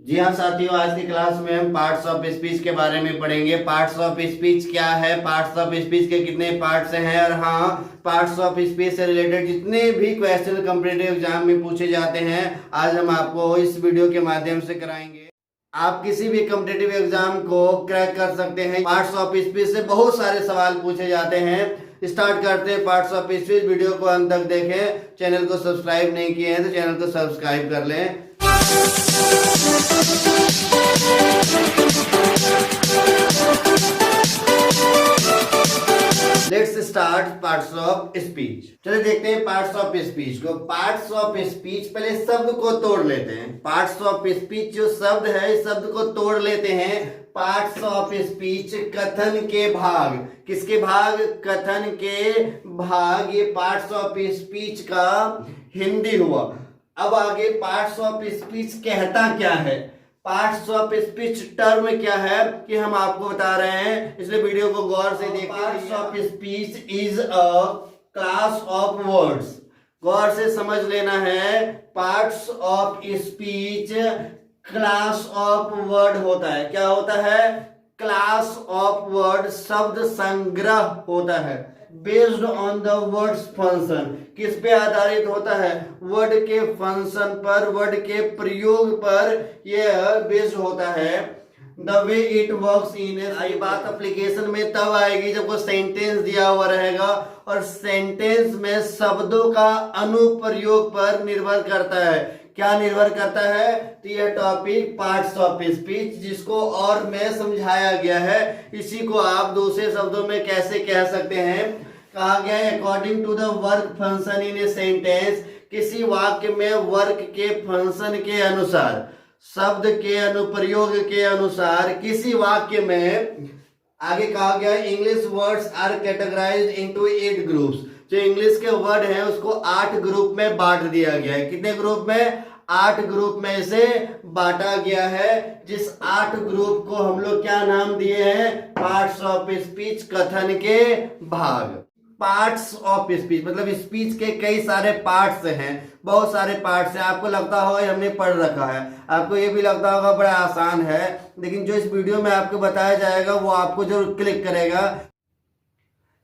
जी हाँ साथियों, आज की क्लास में हम पार्ट्स ऑफ स्पीच के बारे में पढ़ेंगे। पार्ट्स ऑफ स्पीच क्या है, पार्ट्स ऑफ स्पीच के कितने पार्ट्स हैं, और हाँ, पार्ट्स ऑफ स्पीच से रिलेटेड जितने भी क्वेश्चन कॉम्पिटिटिव एग्जाम में पूछे जाते हैं आज हम आपको इस वीडियो के माध्यम से कराएंगे। आप किसी भी कॉम्पिटिटिव एग्जाम को क्रैक कर सकते हैं। पार्ट्स ऑफ स्पीच से बहुत सारे सवाल पूछे जाते हैं। स्टार्ट करते हैं पार्ट्स ऑफ स्पीच। वीडियो को अंत तक देखें। चैनल को सब्सक्राइब नहीं किए हैं तो चैनल को सब्सक्राइब कर लें। Let's start parts of speech. चलिए देखते हैं पार्ट्स ऑफ स्पीच को। पार्ट्स ऑफ स्पीच, पहले शब्द को तोड़ लेते हैं। पार्ट्स ऑफ स्पीच जो शब्द है, इस शब्द को तोड़ लेते हैं। पार्ट्स ऑफ स्पीच, कथन के भाग। किसके भाग? कथन के भाग। ये पार्ट्स ऑफ स्पीच का हिंदी हुआ। अब आगे पार्ट्स ऑफ स्पीच कहता क्या है, पार्ट्स ऑफ स्पीच टर्म क्या है, कि हम आपको बता रहे हैं, इसलिए वीडियो को गौर से देखिए। Parts of speech is a class of words. गौर से समझ लेना है। Parts of speech class of word होता है। क्या होता है? क्लास ऑफ वर्ड, शब्द संग्रह होता है। Based on the words function, किस पे आधारित होता है? वर्ड के फंक्शन पर, वर्ड के प्रयोग पर यह बेस्ड होता है। The way it works in, ये बात एप्लीकेशन में तब आएगी जब कोई सेंटेंस दिया हुआ रहेगा और सेंटेंस में शब्दों का अनुप्रयोग पर निर्भर करता है। क्या निर्भर करता है? तो यह टॉपिक पार्ट्स ऑफ स्पीच, जिसको और में समझाया गया है, इसी को आप दूसरे शब्दों में कैसे कह सकते हैं? कहा गया है according to the work function in a sentence, किसी वाक्य में वर्क के फंक्शन के अनुसार, शब्द के अनुप्रयोग के अनुसार किसी वाक्य में। आगे कहा गया English words are categorised into 8 groups. जो इंग्लिश के वर्ड हैं उसको 8 ग्रुप में बांट दिया गया है। कितने ग्रुप में? 8 ग्रुप में से बांटा गया है। जिस 8 ग्रुप को हम लोग क्या नाम दिए हैं? पार्ट्स ऑफ स्पीच, कथन के भाग। पार्ट्स ऑफ स्पीच मतलब स्पीच के कई सारे पार्ट्स हैं, बहुत सारे पार्ट्स हैं। आपको लगता होगा हमने पढ़ रखा है, आपको ये भी लगता होगा बड़ा आसान है, लेकिन जो इस वीडियो में आपको बताया जाएगा वो आपको जरूर क्लिक करेगा।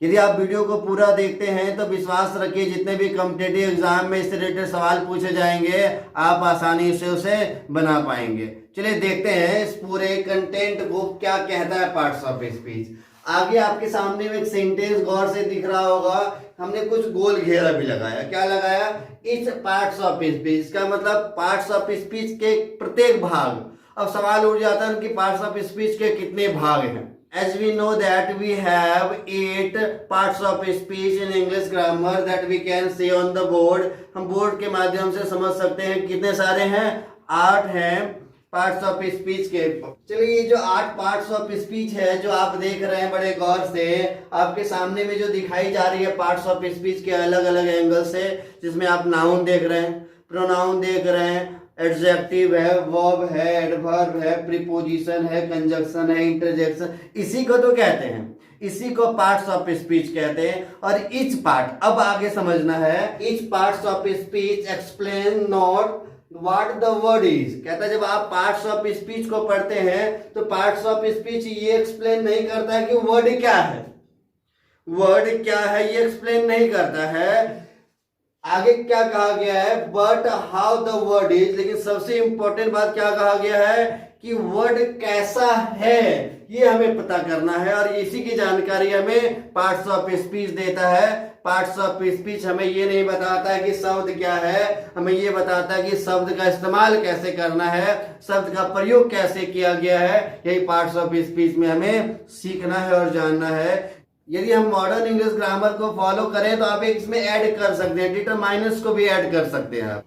यदि आप वीडियो को पूरा देखते हैं तो विश्वास रखिए जितने भी कॉम्पिटिटिव एग्जाम में इससे रिलेटेड सवाल पूछे जाएंगे आप आसानी से उसे बना पाएंगे। चलिए देखते हैं इस पूरे कंटेंट को क्या कहता है पार्ट्स ऑफ स्पीच। आगे आपके सामने में एक सेंटेंस गौर से दिख रहा होगा, हमने कुछ गोल घेरा भी लगाया। क्या लगाया? इस पार्ट्स ऑफ स्पीच का मतलब पार्ट्स ऑफ स्पीच के प्रत्येक भाग। अब सवाल उठ जाता है कि पार्ट्स ऑफ स्पीच के कितने भाग हैं। As we know that we have 8 parts of speech in English grammar that we can see on the board. हम बोर्ड के माध्यम से समझ सकते हैं कितने सारे हैं? 8 हैं पार्ट्स ऑफ स्पीच के। चलिए ये जो 8 पार्ट्स ऑफ स्पीच है जो आप देख रहे हैं बड़े गौर से, आपके सामने में जो दिखाई जा रही है पार्ट्स ऑफ स्पीच के अलग अलग एंगल से, जिसमें आप नाउन देख रहे हैं, प्रोनाउन देख रहे हैं, एडजेक्टिव है, वर्ब है, एडवर्ब है, प्रीपोजिशन है, कंजक्शन है, इंटरजेक्शन, इसी को तो कहते हैं, इसी को पार्ट्स ऑफ स्पीच कहते हैं। और ईच पार्ट, अब आगे समझना है, each parts of speech explain not what the word is. कहता है जब आप पार्ट्स ऑफ स्पीच को पढ़ते हैं तो पार्ट्स ऑफ स्पीच ये एक्सप्लेन नहीं करता है कि वर्ड क्या है, वर्ड क्या है ये एक्सप्लेन नहीं करता है। आगे क्या कहा गया है? But how the word is. लेकिन सबसे इंपॉर्टेंट बात क्या कहा गया है? कि वर्ड कैसा है ये हमें पता करना है, और इसी की जानकारी हमें पार्ट्स ऑफ स्पीच देता है। पार्ट्स ऑफ स्पीच हमें ये नहीं बताता है कि शब्द क्या है, हमें ये बताता है कि शब्द का इस्तेमाल कैसे करना है, शब्द का प्रयोग कैसे किया गया है। यही पार्ट्स ऑफ स्पीच में हमें सीखना है और जानना है। यदि हम मॉडर्न इंग्लिश ग्रामर को फॉलो करें तो आप इसमें ऐड कर सकते हैं, डिटरमाइनर्स को भी ऐड कर सकते हैं।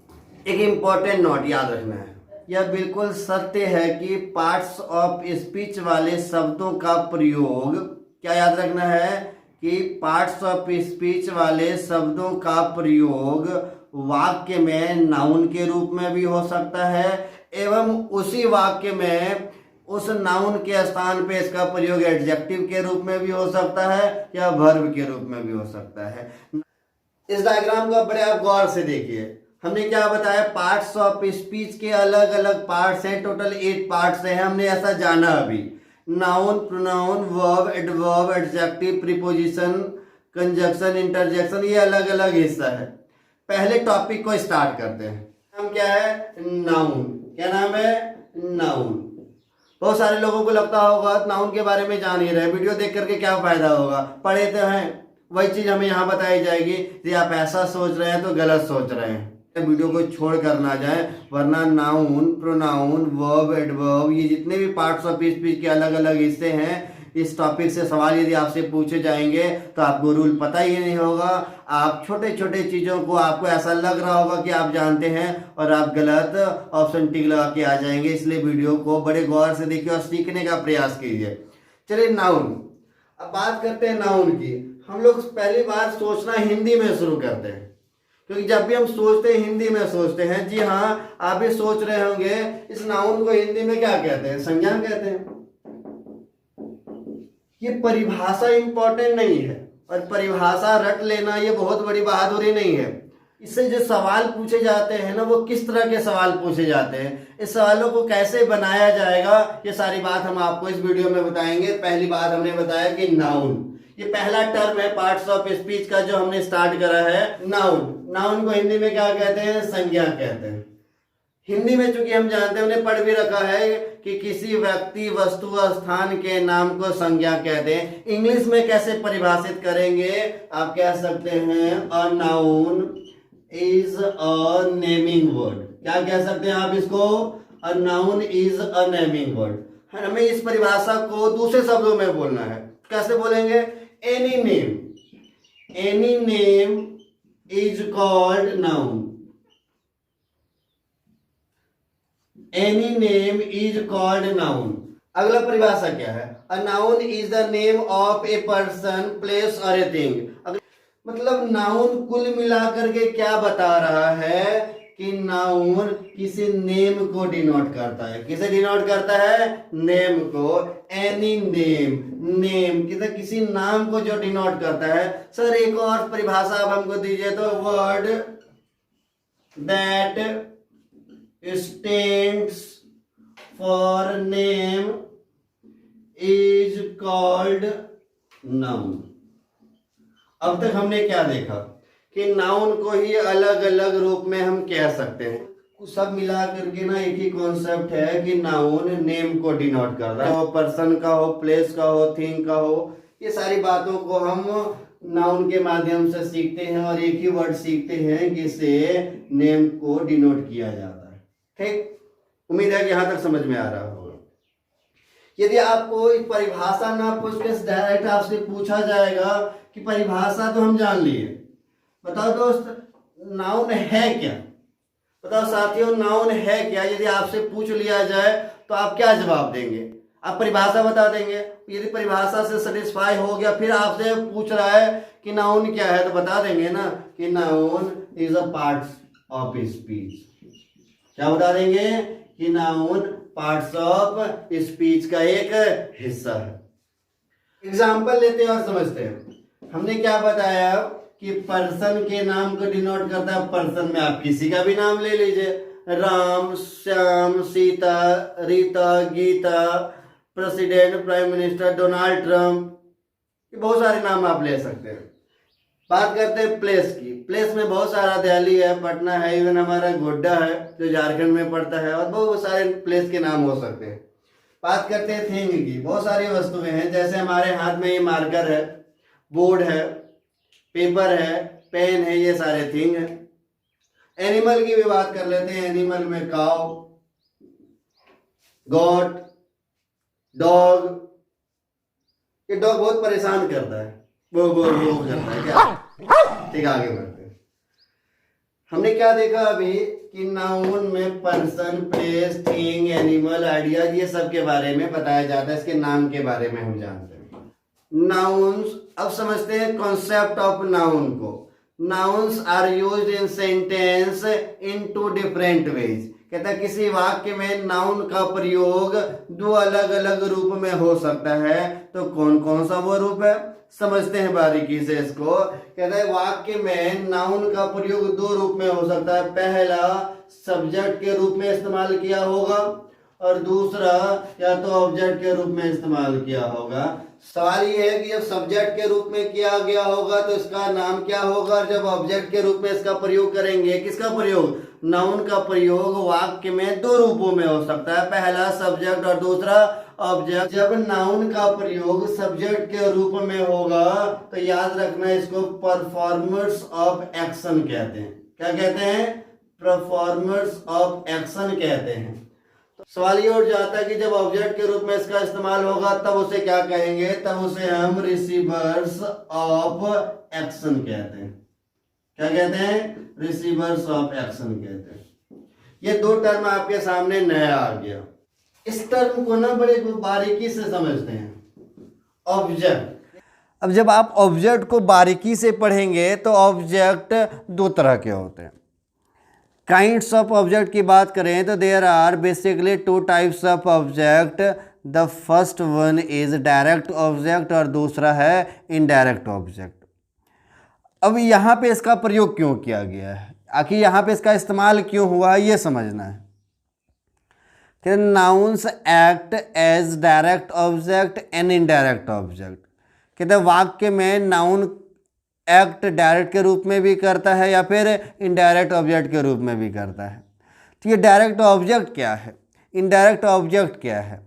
एक इंपॉर्टेंट नोट याद रखना है, यह बिल्कुल सत्य है कि पार्ट्स ऑफ स्पीच वाले शब्दों का प्रयोग, क्या याद रखना है? कि पार्ट्स ऑफ स्पीच वाले शब्दों का प्रयोग वाक्य में नाउन के रूप में भी हो सकता है, एवं उसी वाक्य में उस नाउन के स्थान पे इसका प्रयोग एडजेक्टिव के रूप में भी हो सकता है या वर्ब के रूप में भी हो सकता है। इस डायग्राम को बड़े आप गौर से देखिए। हमने क्या बताया, पार्ट्स ऑफ स्पीच के अलग अलग पार्ट्स हैं, टोटल 8 पार्ट्स हैं, हमने ऐसा जाना अभी। Noun, pronoun, verb, adverb, adjective, preposition, conjunction, interjection, ये अलग अलग हिस्सा है। पहले टॉपिक को स्टार्ट करते हैं। नाम क्या है? नाउन। क्या नाम है? नाउन। बहुत सारे लोगों को लगता होगा नाउन के बारे में जान ही रहे, वीडियो देख करके क्या फायदा होगा, पढ़े तो हैं। वही चीज हमें यहाँ बताई जाएगी। यदि आप ऐसा सोच रहे हैं तो गलत सोच रहे हैं, वीडियो को छोड़ कर ना जाए, वरना नाउन, प्रोनाउन, वर्ब, एडवर्ब, ये जितने भी पार्ट्स ऑफ स्पीच के अलग अलग हिस्से हैं, इस टॉपिक से सवाल यदि आपसे पूछे जाएंगे तो आपको रूल पता ही नहीं होगा। आप छोटे छोटे चीजों को आपको ऐसा लग रहा होगा कि आप जानते हैं और आप गलत ऑप्शन टिक लगा के आ जाएंगे। इसलिए वीडियो को बड़े गौर से देखिए और सीखने का प्रयास कीजिए। चलिए नाउन, अब बात करते हैं नाउन की। हम लोग पहली बार सोचना हिंदी में शुरू करते हैं, क्योंकि जब भी हम सोचते हैं हिंदी में सोचते हैं। जी हाँ, आप भी सोच रहे होंगे इस नाउन को हिंदी में क्या कहते हैं? संज्ञा कहते हैं। ये परिभाषा इंपॉर्टेंट नहीं है, और परिभाषा रट लेना ये बहुत बड़ी बहादुरी नहीं है। इससे जो सवाल पूछे जाते हैं ना, वो किस तरह के सवाल पूछे जाते हैं, इस सवालों को कैसे बनाया जाएगा, ये सारी बात हम आपको इस वीडियो में बताएंगे। पहली बात हमने बताया कि नाउन, ये पहला टर्म है पार्ट्स ऑफ स्पीच का जो हमने स्टार्ट करा है, नाउन। नाउन को हिंदी में क्या कहते हैं? संज्ञा कहते हैं। हिंदी में चूंकि हम जानते हैं, उन्हें पढ़ भी रखा है कि किसी व्यक्ति, वस्तु, स्थान के नाम को संज्ञा कहते हैं। इंग्लिश में कैसे परिभाषित करेंगे? आप कह सकते हैं a noun is a naming word. क्या कह सकते हैं आप इसको? A noun is a naming word. हमें इस परिभाषा को दूसरे शब्दों में बोलना है। कैसे बोलेंगे? Any name, any name is called noun. Any name is called noun. अगला परिभाषा क्या है? A noun is the name of a person, place और ए थिंग। मतलब नाउन कुल मिलाकर के क्या बता रहा है कि नाउन किसी नेम को डिनोट करता है। किसे डिनोट करता है? नेम को। एनी नेम, नेम किसी नाम को जो डिनोट करता है। सर एक और परिभाषा आप हमको दीजिए तो, word that stands for name is called noun। अब तक हमने क्या देखा कि नाउन को ही अलग अलग रूप में हम कह सकते हैं। सब मिला करके ना एक ही कॉन्सेप्ट है कि नाउन नेम को डिनोट कर रहा है, हो पर्सन का हो, प्लेस का हो, थिंग का हो। ये सारी बातों को हम नाउन के माध्यम से सीखते हैं और एक ही वर्ड सीखते हैं जिससे नेम को डिनोट किया जाता है। ठीक, उम्मीद है कि यहां तक समझ में आ रहा होगा। यदि आपको एक परिभाषा ना पूछ के डायरेक्ट आपसे पूछा जाएगा कि परिभाषा तो हम जान लिए, बताओ दोस्त नाउन है क्या? बताओ साथियों नाउन है क्या? यदि आपसे पूछ लिया जाए तो आप क्या जवाब देंगे? आप परिभाषा बता देंगे। यदि परिभाषा से सेटिस्फाई हो गया, फिर आपसे पूछ रहा है कि नाउन क्या है, तो बता देंगे ना कि noun is a part of speech. क्या बता देंगे? कि नाउन पार्ट्स ऑफ स्पीच का एक हिस्सा है। एग्जाम्पल लेते हैं और समझते हैं। हमने क्या बताया कि पर्सन के नाम को डिनोट करता है। पर्सन में आप किसी का भी नाम ले लीजिए, Ram, Shyam, Sita, Rita, Gita, president, prime minister, Donald Trump, ये बहुत सारे नाम आप ले सकते हैं। बात करते हैं प्लेस की। प्लेस में बहुत सारा, दिल्ली है, पटना है, इवन हमारा गोड्डा है जो झारखंड में पड़ता है, और बहुत सारे प्लेस के नाम हो सकते हैं। बात करते हैं थिंग की। बहुत सारी वस्तुएं हैं, जैसे हमारे हाथ में ये मार्कर है, बोर्ड है, पेपर है, पेन है, ये सारे थिंग है। एनिमल की भी बात कर लेते हैं। एनिमल में काउ, गॉट, डॉग। ये डॉग बहुत परेशान करता है, वो करता है क्या? ठीक, आगे बढ़ते हैं। हमने क्या देखा अभी कि नाउन में person, place, thing, animal, idea, ये सब के बारे में बताया जाता है। इसके नाम के बारे में हम जानते हैं। नाउन्स, अब समझते हैं कॉन्सेप्ट ऑफ नाउन को। Nouns are used in sentence in two different ways. कहता है किसी वाक्य में नाउन का प्रयोग दो अलग अलग रूप में हो सकता है, तो कौन कौन सा वो रूप है, समझते हैं बारीकी से इसको। कहता है वाक्य में नाउन का प्रयोग दो रूप में हो सकता है, पहला सब्जेक्ट के रूप में इस्तेमाल किया होगा और दूसरा या तो ऑब्जेक्ट के रूप में इस्तेमाल किया होगा। सवाल ये है कि जब सब्जेक्ट के रूप में किया गया होगा तो इसका नाम क्या होगा, और जब ऑब्जेक्ट के रूप में इसका प्रयोग करेंगे, किसका प्रयोग, नाउन का प्रयोग वाक्य में दो रूपों में हो सकता है, पहला सब्जेक्ट और दूसरा ऑब्जेक्ट। जब नाउन का प्रयोग सब्जेक्ट के रूप में होगा तो याद रखना इसको परफॉर्मर्स ऑफ एक्शन कहते हैं। क्या कहते हैं, परफॉर्मर्स ऑफ एक्शन कहते हैं। सवाल ये उठ जाता है कि जब ऑब्जेक्ट के रूप में इसका इस्तेमाल होगा तब उसे क्या कहेंगे, तब उसे हम रिसीवर्स ऑफ एक्शन कहते हैं। क्या कहते हैं, रिसीवर्स ऑफ एक्शन कहते हैं। ये दो टर्म आपके सामने नया आ गया। इस टर्म को ना बड़े बारीकी से समझते हैं। ऑब्जेक्ट, अब जब आप ऑब्जेक्ट को बारीकी से पढ़ेंगे तो ऑब्जेक्ट दो तरह के होते हैं। काइंड्स ऑफ ऑब्जेक्ट की बात करें तो there are basically two types of object. The first one is direct object और दूसरा है इनडायरेक्ट ऑब्जेक्ट। अब यहाँ पे इसका प्रयोग क्यों किया गया है, आखिर यहाँ पे इसका इस्तेमाल क्यों हुआ है, ये समझना है। कि nouns act as direct object and indirect object. कहते वाक्य में नाउन एक्ट डायरेक्ट के रूप में भी करता है या फिर इनडायरेक्ट ऑब्जेक्ट के रूप में भी करता है। तो ये डायरेक्ट ऑब्जेक्ट क्या है, इनडायरेक्ट ऑब्जेक्ट क्या है।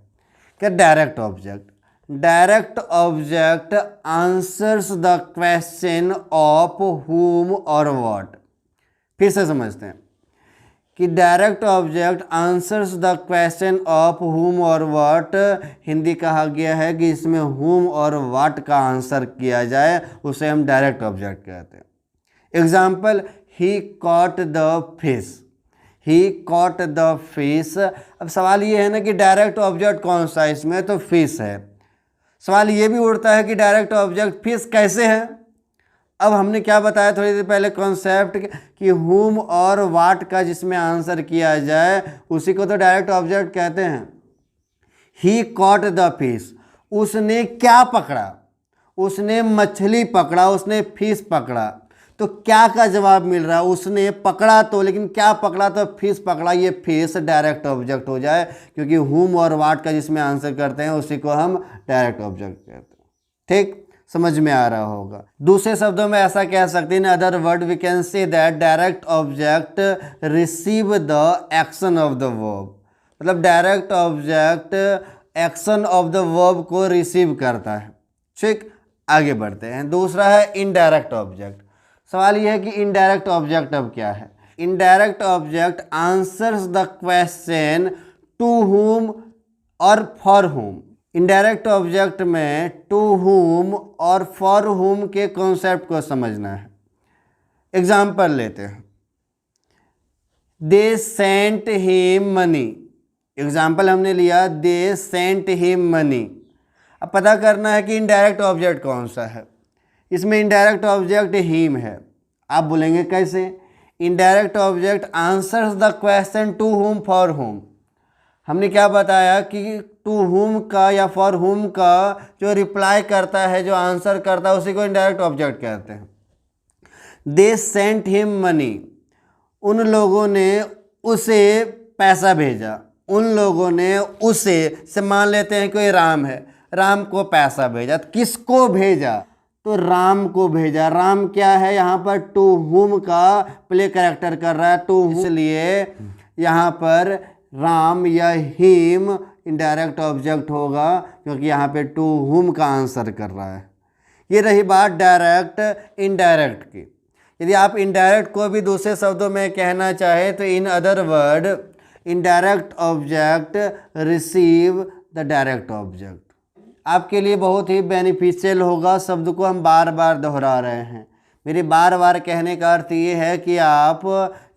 क्या direct object, direct object answers the question of whom और what। फिर से समझते हैं कि direct object answers the question of whom और what। हिंदी कहा गया है कि इसमें whom और what का आंसर किया जाए उसे हम डायरेक्ट ऑब्जेक्ट कहते हैं। Example, he caught the fish, he caught the fish. अब सवाल ये है ना कि डायरेक्ट ऑब्जेक्ट कौन सा है, इसमें तो फिश है। सवाल ये भी उठता है कि डायरेक्ट ऑब्जेक्ट फिश कैसे है। अब हमने क्या बताया थोड़ी देर पहले कॉन्सेप्ट कि whom और what का जिसमें आंसर किया जाए उसी को तो डायरेक्ट ऑब्जेक्ट कहते हैं। ही कॉट द फिश, उसने क्या पकड़ा, उसने मछली पकड़ा, उसने फिश पकड़ा। तो क्या का जवाब मिल रहा है, उसने पकड़ा तो, लेकिन क्या पकड़ा, तो फिश पकड़ा। ये फिश डायरेक्ट ऑब्जेक्ट हो जाए क्योंकि whom और what का जिसमें आंसर करते हैं उसी को हम डायरेक्ट ऑब्जेक्ट कहते हैं। ठीक, समझ में आ रहा होगा। दूसरे शब्दों में ऐसा कह सकते हैं, other word we can say that direct object receive the action of the verb. मतलब direct object action of the verb को रिसीव करता है। ठीक, आगे बढ़ते हैं। दूसरा है इनडायरेक्ट ऑब्जेक्ट। सवाल यह है कि इनडायरेक्ट ऑब्जेक्ट अब क्या है। Indirect object answers the question to whom और फॉर whom। इनडायरेक्ट ऑब्जेक्ट में टू whom और फॉर whom के कॉन्सेप्ट को समझना है। एग्जाम्पल लेते हैं, they sent him money. Example हमने लिया, दे सेंट हिम मनी। अब पता करना है कि इनडायरेक्ट ऑब्जेक्ट कौन सा है। इसमें इनडायरेक्ट ऑब्जेक्ट हिम है। आप बोलेंगे कैसे, indirect object answers the question to whom for whom। हमने क्या बताया कि टू whom का या फॉर whom का जो रिप्लाई करता है, जो आंसर करता है, उसी को इनडायरेक्ट ऑब्जेक्ट कहते हैं। दे सेंट हिम मनी, उन लोगों ने उसे पैसा भेजा। उन लोगों ने उसे से मान लेते हैं कोई राम है, राम को पैसा भेजा। तो किसको भेजा, तो राम को भेजा। राम क्या है, यहाँ पर टू whom का प्ले कैरेक्टर कर रहा है, टू इसलिए यहाँ पर राम या हिम इनडायरेक्ट ऑब्जेक्ट होगा क्योंकि यहाँ पे टू whom का आंसर कर रहा है। ये रही बात डायरेक्ट इनडायरेक्ट की। यदि आप इनडायरेक्ट को भी दूसरे शब्दों में कहना चाहे तो in other word indirect object receive the direct object. आपके लिए बहुत ही बेनिफिशियल होगा, शब्द को हम बार बार दोहरा रहे हैं। मेरे बार बार कहने का अर्थ ये है कि आप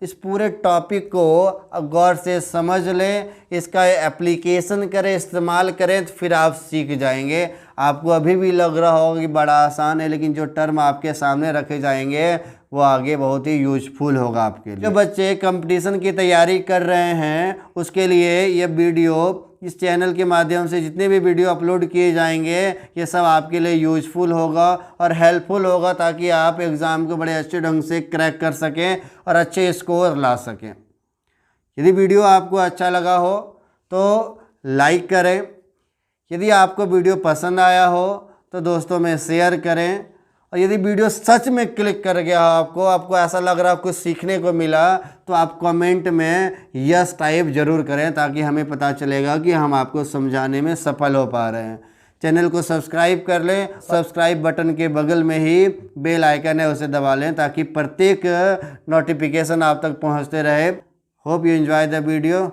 इस पूरे टॉपिक को गौर से समझ लें, इसका एप्लीकेशन करें, इस्तेमाल करें, तो फिर आप सीख जाएंगे। आपको अभी भी लग रहा होगा कि बड़ा आसान है, लेकिन जो टर्म आपके सामने रखे जाएंगे वो आगे बहुत ही यूजफुल होगा आपके लिए। जो बच्चे कंपटीशन की तैयारी कर रहे हैं उसके लिए ये वीडियो, इस चैनल के माध्यम से जितने भी वीडियो अपलोड किए जाएंगे ये सब आपके लिए यूजफुल होगा और हेल्पफुल होगा, ताकि आप एग्ज़ाम को बड़े अच्छे ढंग से क्रैक कर सकें और अच्छे स्कोर ला सकें। यदि वीडियो आपको अच्छा लगा हो तो लाइक करें, यदि आपको वीडियो पसंद आया हो तो दोस्तों में शेयर करें, और यदि वीडियो सच में क्लिक कर गया आपको ऐसा लग रहा है कुछ सीखने को मिला, तो आप कमेंट में यस टाइप ज़रूर करें, ताकि हमें पता चलेगा कि हम आपको समझाने में सफल हो पा रहे हैं। चैनल को सब्सक्राइब कर लें, सब्सक्राइब बटन के बगल में ही बेल आइकन है उसे दबा लें, ताकि प्रत्येक नोटिफिकेशन आप तक पहुंचते रहे। Hope you enjoy the video.